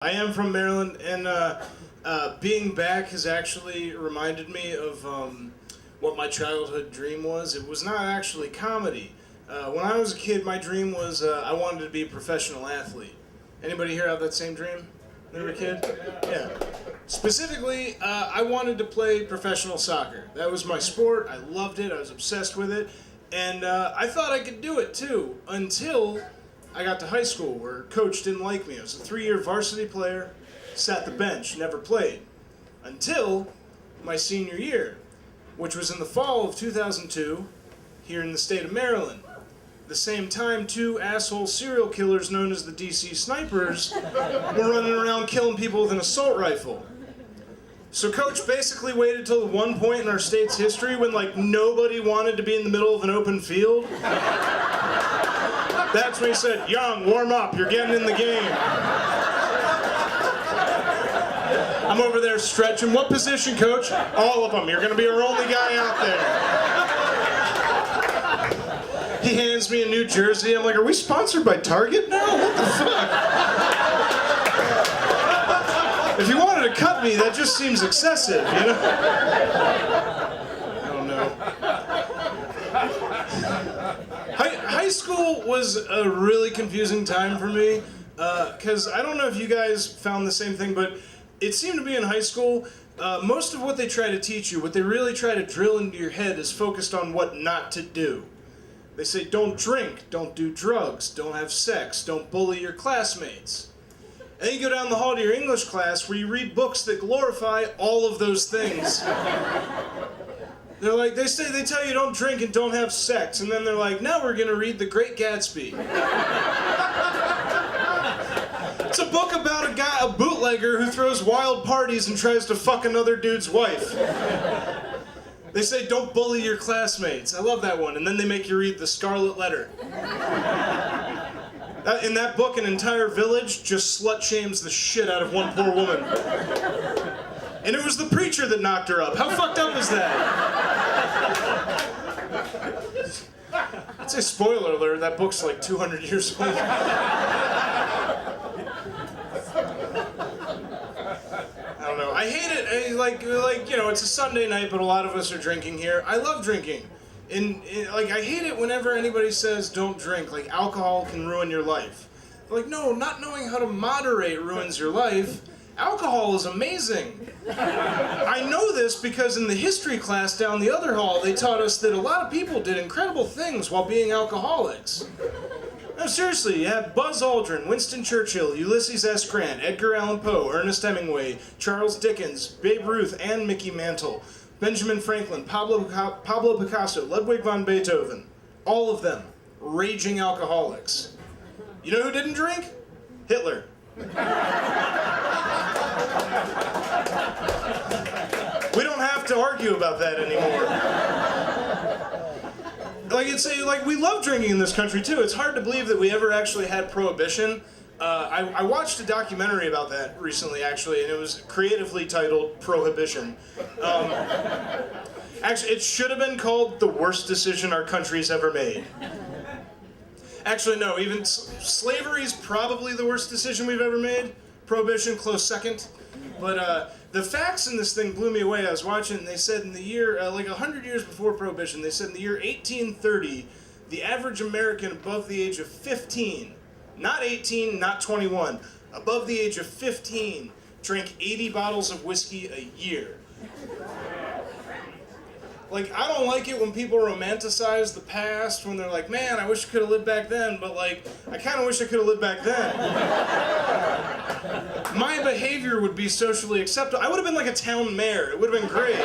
I am from Maryland, and being back has actually reminded me of what my childhood dream was. It was not actually comedy. When I was a kid, my dream was I wanted to be a professional athlete. Anybody here have that same dream? When you were a kid? Yeah. Specifically, I wanted to play professional soccer. That was my sport. I loved it. I was obsessed with it. And I thought I could do it too, until I got to high school where coach didn't like me. I was a 3-year varsity player, sat the bench, never played. Until my senior year, which was in the fall of 2002, here in the state of Maryland. The same time, 2 asshole serial killers known as the DC Snipers were running around killing people with an assault rifle. So coach basically waited till the one point in our state's history when nobody wanted to be in the middle of an open field. That's when he said, "Young, warm up, you're getting in the game." I'm over there stretching. "What position, coach?" "All of them. You're going to be our only guy out there." He hands me a new jersey. I'm like, "Are we sponsored by Target now? What the fuck?" If you wanted to cut me, that just seems excessive, you know? I don't know. High school was a really confusing time for me, because I don't know if you guys found the same thing, but it seemed to be in high school, most of what they try to teach you, what they really try to drill into your head is focused on what not to do. They say, don't drink, don't do drugs, don't have sex, don't bully your classmates. And then you go down the hall to your English class where you read books that glorify all of those things. They're like, they tell you don't drink and don't have sex, and then they're like, now we're gonna read The Great Gatsby. It's a book about a bootlegger who throws wild parties and tries to fuck another dude's wife. They say, don't bully your classmates. I love that one. And then they make you read The Scarlet Letter. In that book, an entire village just slut-shames the shit out of one poor woman. And it was the preacher that knocked her up. How fucked up is that? I'd say spoiler alert, that book's like 200 years old. I don't know. I hate it. It's a Sunday night, but a lot of us are drinking here. I love drinking. I hate it whenever anybody says don't drink. Like, alcohol can ruin your life. No, not knowing how to moderate ruins your life. Alcohol is amazing. I know this because in the history class down the other hall, they taught us that a lot of people did incredible things while being alcoholics. No, seriously, you have Buzz Aldrin, Winston Churchill, Ulysses S. Grant, Edgar Allan Poe, Ernest Hemingway, Charles Dickens, Babe Ruth and Mickey Mantle, Benjamin Franklin, Pablo Picasso, Ludwig van Beethoven. All of them raging alcoholics. You know who didn't drink? Hitler. We don't have to argue about that anymore. We love drinking in this country too. It's hard to believe that we ever actually had prohibition. I watched a documentary about that recently, actually, and it was creatively titled Prohibition. Actually, it should have been called The Worst Decision Our Country's Ever Made. Actually, no, even slavery is probably the worst decision we've ever made. Prohibition, close second. But the facts in this thing blew me away. I was watching, and they said in the year, 100 years before Prohibition, they said in the year 1830, the average American above the age of 15, not 18, not 21, above the age of 15, drank 80 bottles of whiskey a year. I don't like it when people romanticize the past, when they're like, man, I wish I could have lived back then, but I kind of wish I could have lived back then. My behavior would be socially acceptable. I would have been like a town mayor. It would have been great.